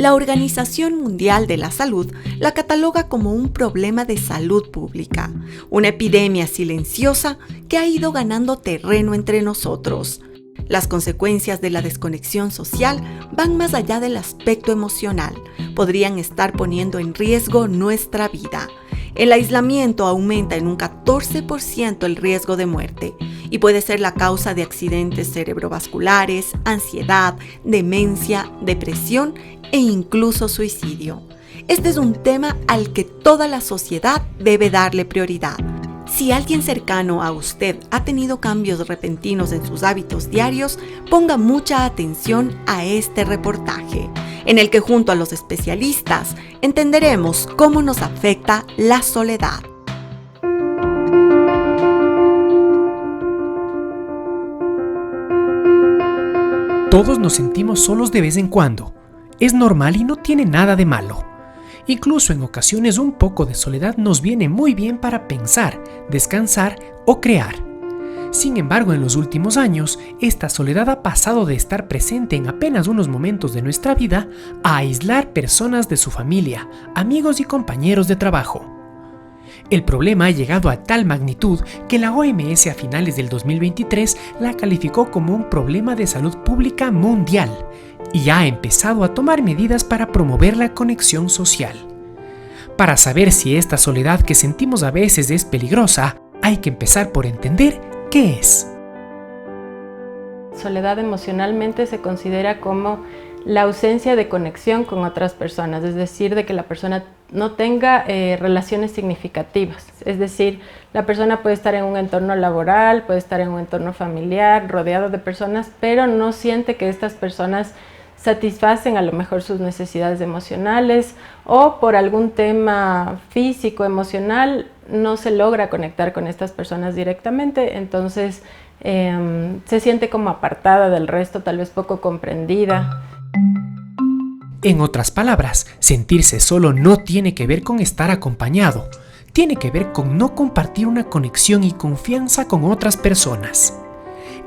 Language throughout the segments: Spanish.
La Organización Mundial de la Salud la cataloga como un problema de salud pública, una epidemia silenciosa que ha ido ganando terreno entre nosotros. Las consecuencias de la desconexión social van más allá del aspecto emocional, podrían estar poniendo en riesgo nuestra vida. El aislamiento aumenta en un 14% el riesgo de muerte y puede ser la causa de accidentes cerebrovasculares, ansiedad, demencia, depresión e incluso suicidio. Este es un tema al que toda la sociedad debe darle prioridad. Si alguien cercano a usted ha tenido cambios repentinos en sus hábitos diarios, ponga mucha atención a este reportaje, en el que junto a los especialistas entenderemos cómo nos afecta la soledad. Todos nos sentimos solos de vez en cuando. Es normal y no tiene nada de malo. Incluso en ocasiones un poco de soledad nos viene muy bien para pensar, descansar o crear. Sin embargo, en los últimos años, esta soledad ha pasado de estar presente en apenas unos momentos de nuestra vida a aislar personas de su familia, amigos y compañeros de trabajo. El problema ha llegado a tal magnitud que la OMS a finales del 2023 la calificó como un problema de salud pública mundial y ha empezado a tomar medidas para promover la conexión social. Para saber si esta soledad que sentimos a veces es peligrosa, hay que empezar por entender qué es. Soledad emocionalmente se considera como la ausencia de conexión con otras personas, es decir, de que la persona no tenga relaciones significativas. Es decir, la persona puede estar en un entorno laboral, puede estar en un entorno familiar, rodeado de personas, pero no siente que estas personas satisfacen a lo mejor sus necesidades emocionales o por algún tema físico, emocional, no se logra conectar con estas personas directamente, entonces se siente como apartada del resto, tal vez poco comprendida. En otras palabras, sentirse solo no tiene que ver con estar acompañado, tiene que ver con no compartir una conexión y confianza con otras personas.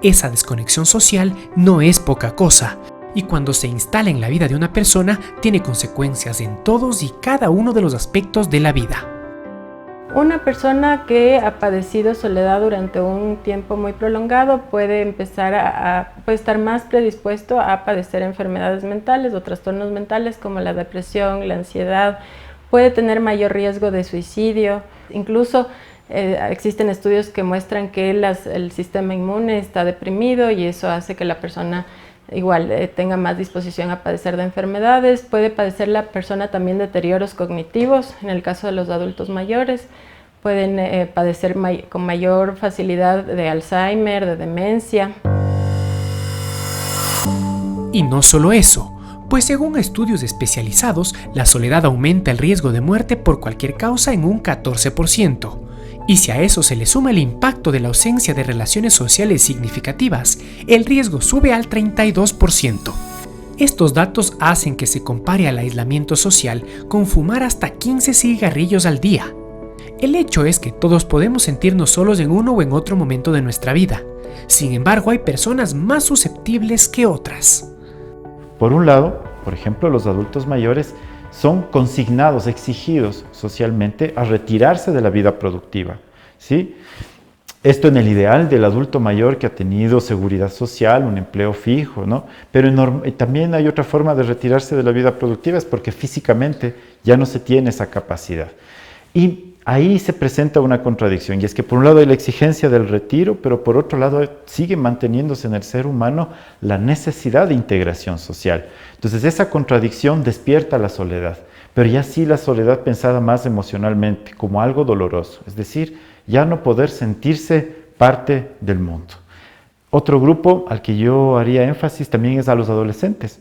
Esa desconexión social no es poca cosa, y cuando se instala en la vida de una persona, tiene consecuencias en todos y cada uno de los aspectos de la vida. Una persona que ha padecido soledad durante un tiempo muy prolongado puede empezar puede estar más predispuesto a padecer enfermedades mentales o trastornos mentales como la depresión, la ansiedad, puede tener mayor riesgo de suicidio. Incluso existen estudios que muestran que el sistema inmune está deprimido y eso hace que la persona igual tenga más disposición a padecer de enfermedades. Puede padecer la persona también deterioros cognitivos, en el caso de los adultos mayores. Pueden padecer con mayor facilidad de Alzheimer, de demencia. Y no solo eso, pues según estudios especializados, la soledad aumenta el riesgo de muerte por cualquier causa en un 14%. Y si a eso se le suma el impacto de la ausencia de relaciones sociales significativas, el riesgo sube al 32%. Estos datos hacen que se compare al aislamiento social con fumar hasta 15 cigarrillos al día. El hecho es que todos podemos sentirnos solos en uno o en otro momento de nuestra vida. Sin embargo, hay personas más susceptibles que otras. Por un lado, por ejemplo, los adultos mayores son consignados, exigidos socialmente a retirarse de la vida productiva, ¿sí? Esto en el ideal del adulto mayor que ha tenido seguridad social, un empleo fijo, ¿no? Pero también hay otra forma de retirarse de la vida productiva, es porque físicamente ya no se tiene esa capacidad. Y ahí se presenta una contradicción, y es que por un lado hay la exigencia del retiro, pero por otro lado sigue manteniéndose en el ser humano la necesidad de integración social. Entonces esa contradicción despierta la soledad, pero ya sí la soledad pensada más emocionalmente, como algo doloroso, es decir, ya no poder sentirse parte del mundo. Otro grupo al que yo haría énfasis también es a los adolescentes.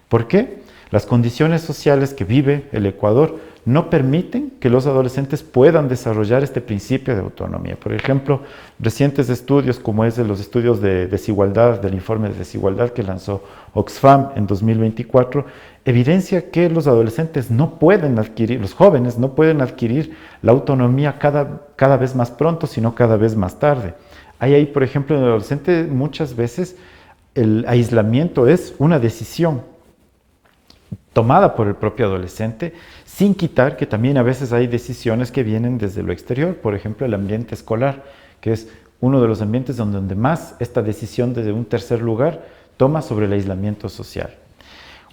¿Por qué? Las condiciones sociales que vive el Ecuador no permiten que los adolescentes puedan desarrollar este principio de autonomía. Por ejemplo, recientes estudios como es de los estudios de desigualdad, del informe de desigualdad que lanzó Oxfam en 2024, evidencia que los adolescentes no pueden adquirir, los jóvenes no pueden adquirir la autonomía cada vez más pronto, sino cada vez más tarde. Hay ahí, por ejemplo, en el adolescente muchas veces el aislamiento es una decisión. tomada por el propio adolescente, sin quitar que también a veces hay decisiones que vienen desde lo exterior, por ejemplo el ambiente escolar, que es uno de los ambientes donde más esta decisión desde un tercer lugar toma sobre el aislamiento social.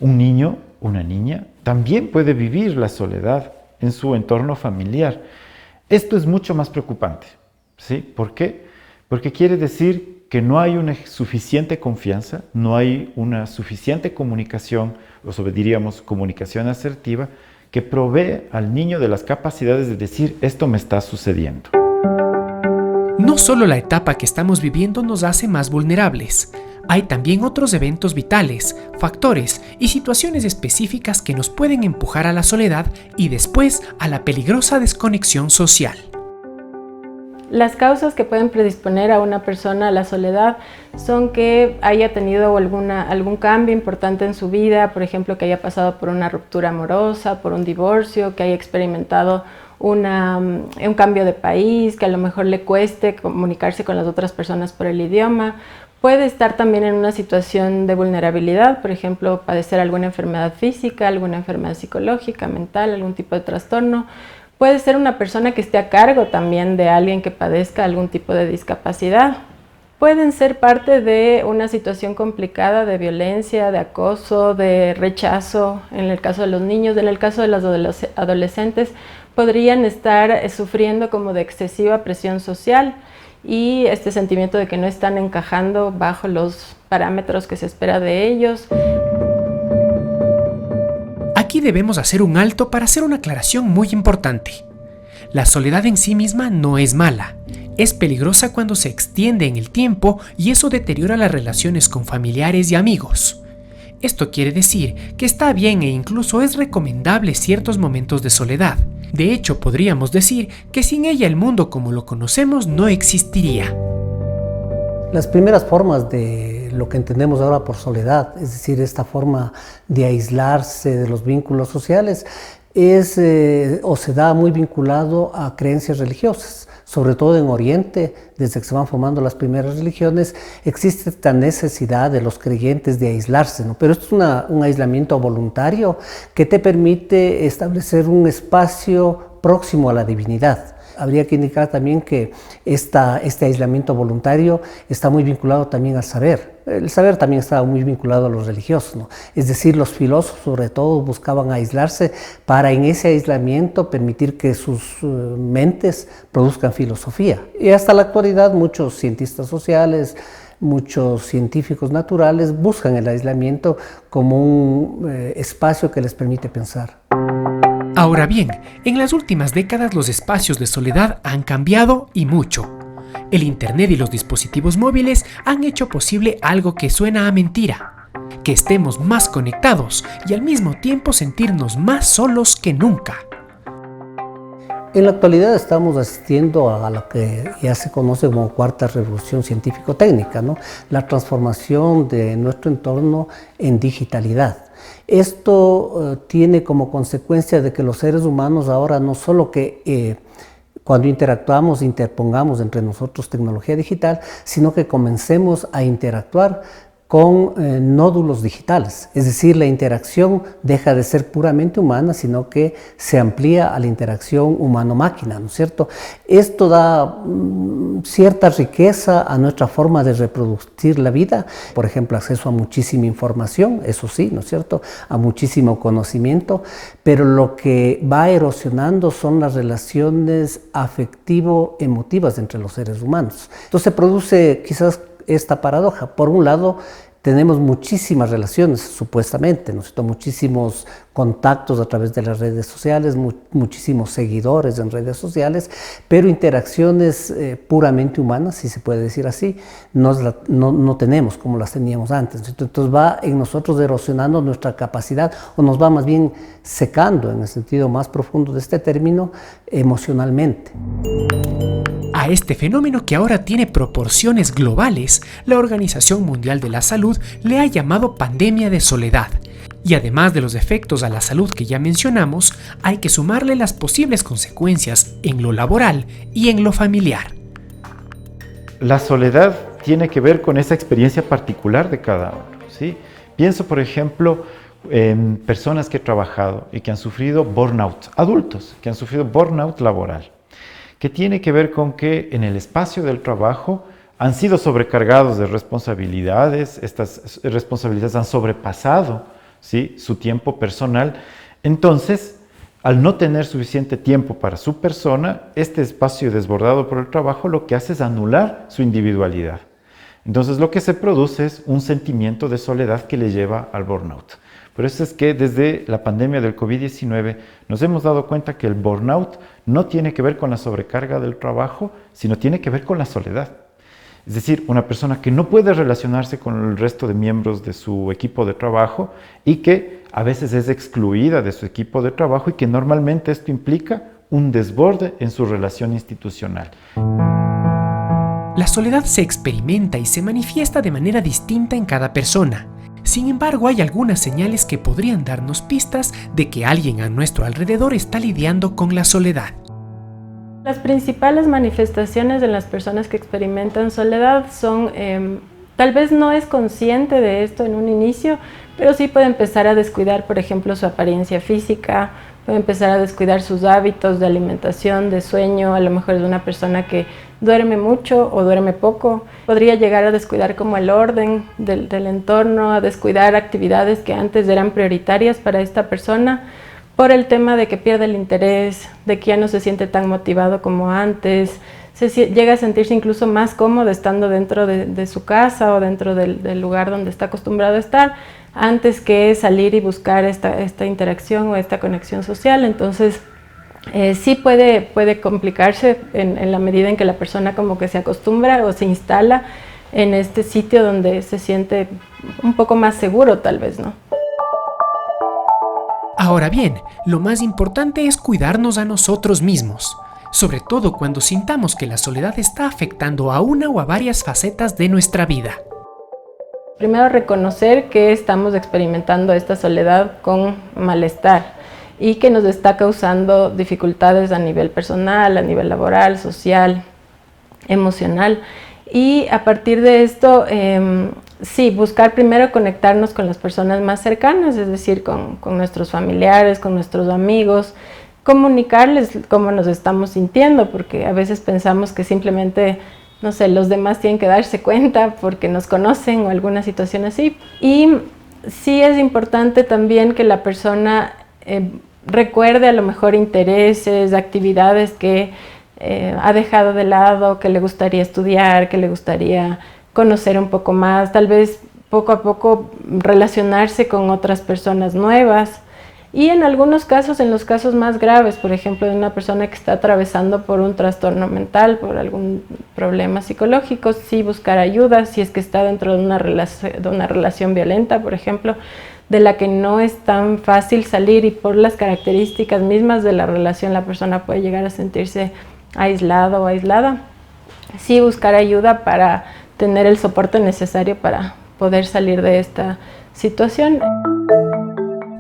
Un niño, una niña, también puede vivir la soledad en su entorno familiar. Esto es mucho más preocupante, ¿sí? ¿Por qué? Porque quiere decir que no hay una suficiente confianza, no hay una suficiente comunicación, diríamos comunicación asertiva, que provee al niño de las capacidades de decir, esto me está sucediendo. No solo la etapa que estamos viviendo nos hace más vulnerables, hay también otros eventos vitales, factores y situaciones específicas que nos pueden empujar a la soledad y después a la peligrosa desconexión social. Las causas que pueden predisponer a una persona a la soledad son que haya tenido algún cambio importante en su vida, por ejemplo, que haya pasado por una ruptura amorosa, por un divorcio, que haya experimentado un cambio de país, que a lo mejor le cueste comunicarse con las otras personas por el idioma. Puede estar también en una situación de vulnerabilidad, por ejemplo, padecer alguna enfermedad física, alguna enfermedad psicológica, mental, algún tipo de trastorno. Puede ser una persona que esté a cargo también de alguien que padezca algún tipo de discapacidad. Pueden ser parte de una situación complicada de violencia, de acoso, de rechazo, en el caso de los niños. En el caso de los adolescentes, podrían estar sufriendo como de excesiva presión social y este sentimiento de que no están encajando bajo los parámetros que se espera de ellos. Aquí debemos hacer un alto para hacer una aclaración muy importante. La soledad en sí misma no es mala. Es peligrosa cuando se extiende en el tiempo y eso deteriora las relaciones con familiares y amigos. Esto quiere decir que está bien e incluso es recomendable ciertos momentos de soledad. De hecho, podríamos decir que sin ella el mundo como lo conocemos no existiría. Las primeras formas de lo que entendemos ahora por soledad, es decir, esta forma de aislarse de los vínculos sociales, o se da muy vinculado a creencias religiosas. Sobre todo en Oriente, desde que se van formando las primeras religiones, existe esta necesidad de los creyentes de aislarse, ¿no? Pero esto es un aislamiento voluntario que te permite establecer un espacio próximo a la divinidad. Habría que indicar también que este aislamiento voluntario está muy vinculado también al saber. El saber también estaba muy vinculado a los religiosos, ¿no? Es decir, los filósofos sobre todo buscaban aislarse para en ese aislamiento permitir que sus mentes produzcan filosofía. Y hasta la actualidad muchos cientistas sociales, muchos científicos naturales buscan el aislamiento como un espacio que les permite pensar. Ahora bien, en las últimas décadas los espacios de soledad han cambiado y mucho. El Internet y los dispositivos móviles han hecho posible algo que suena a mentira, que estemos más conectados y al mismo tiempo sentirnos más solos que nunca. En la actualidad estamos asistiendo a lo que ya se conoce como cuarta revolución científico-técnica, ¿no? La transformación de nuestro entorno en digitalidad. Esto tiene como consecuencia de que los seres humanos ahora no solo que cuando interactuamos, interpongamos entre nosotros tecnología digital, sino que comencemos a interactuar con nódulos digitales, es decir, la interacción deja de ser puramente humana, sino que se amplía a la interacción humano-máquina, ¿no es cierto? Esto da cierta riqueza a nuestra forma de reproducir la vida, por ejemplo, acceso a muchísima información, eso sí, ¿no es cierto?, a muchísimo conocimiento, pero lo que va erosionando son las relaciones afectivo-emotivas entre los seres humanos. Entonces se produce quizás esta paradoja. Por un lado, tenemos muchísimas relaciones, supuestamente, ¿no es cierto? Muchísimos contactos a través de las redes sociales, muchísimos seguidores en redes sociales, pero interacciones puramente humanas, si se puede decir así, no tenemos como las teníamos antes. Entonces va en nosotros erosionando nuestra capacidad, o nos va más bien secando, en el sentido más profundo de este término, emocionalmente. A este fenómeno, que ahora tiene proporciones globales, la Organización Mundial de la Salud le ha llamado pandemia de soledad. Y además de los efectos a la salud que ya mencionamos, hay que sumarle las posibles consecuencias en lo laboral y en lo familiar. La soledad tiene que ver con esa experiencia particular de cada uno, ¿sí? Pienso, por ejemplo, personas que he trabajado y que han sufrido burnout, adultos que han sufrido burnout laboral, que tiene que ver con que en el espacio del trabajo han sido sobrecargados de responsabilidades, estas responsabilidades han sobrepasado, ¿sí?, su tiempo personal. Entonces, al no tener suficiente tiempo para su persona, este espacio desbordado por el trabajo lo que hace es anular su individualidad. Entonces, lo que se produce es un sentimiento de soledad que le lleva al burnout. Por eso es que desde la pandemia del COVID-19 nos hemos dado cuenta que el burnout no tiene que ver con la sobrecarga del trabajo, sino tiene que ver con la soledad. Es decir, una persona que no puede relacionarse con el resto de miembros de su equipo de trabajo y que a veces es excluida de su equipo de trabajo y que normalmente esto implica un desborde en su relación institucional. La soledad se experimenta y se manifiesta de manera distinta en cada persona. Sin embargo, hay algunas señales que podrían darnos pistas de que alguien a nuestro alrededor está lidiando con la soledad. Las principales manifestaciones de las personas que experimentan soledad son, tal vez no es consciente de esto en un inicio, pero sí puede empezar a descuidar, por ejemplo, su apariencia física, puede empezar a descuidar sus hábitos de alimentación, de sueño, a lo mejor es una persona que duerme mucho o duerme poco, podría llegar a descuidar como el orden del entorno, a descuidar actividades que antes eran prioritarias para esta persona, por el tema de que pierde el interés, de que ya no se siente tan motivado como antes, llega a sentirse incluso más cómodo estando dentro de su casa o dentro del lugar donde está acostumbrado a estar, antes que salir y buscar esta interacción o esta conexión social. Entonces, sí puede complicarse en la medida en que la persona como que se acostumbra o se instala en este sitio donde se siente un poco más seguro, tal vez, ¿no? Ahora bien, lo más importante es cuidarnos a nosotros mismos, sobre todo cuando sintamos que la soledad está afectando a una o a varias facetas de nuestra vida. Primero, reconocer que estamos experimentando esta soledad con malestar y que nos está causando dificultades a nivel personal, a nivel laboral, social, emocional. Y a partir de esto, sí, buscar primero conectarnos con las personas más cercanas, es decir, con nuestros familiares, con nuestros amigos, comunicarles cómo nos estamos sintiendo, porque a veces pensamos que simplemente, no sé, los demás tienen que darse cuenta porque nos conocen o alguna situación así. Y sí es importante también que la persona recuerde a lo mejor intereses, actividades que ha dejado de lado, que le gustaría estudiar, que le gustaría conocer un poco más, tal vez poco a poco relacionarse con otras personas nuevas. Y en algunos casos, en los casos más graves, por ejemplo, de una persona que está atravesando por un trastorno mental, por algún problema psicológico, sí buscar ayuda, si es que está dentro de una relación violenta, por ejemplo, de la que no es tan fácil salir y por las características mismas de la relación la persona puede llegar a sentirse aislado o aislada. Sí buscar ayuda para tener el soporte necesario para poder salir de esta situación.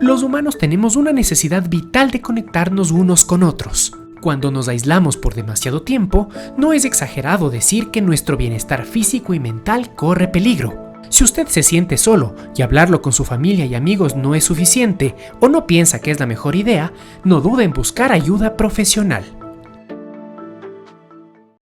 Los humanos tenemos una necesidad vital de conectarnos unos con otros. Cuando nos aislamos por demasiado tiempo, no es exagerado decir que nuestro bienestar físico y mental corre peligro. Si usted se siente solo y hablarlo con su familia y amigos no es suficiente o no piensa que es la mejor idea, no dude en buscar ayuda profesional.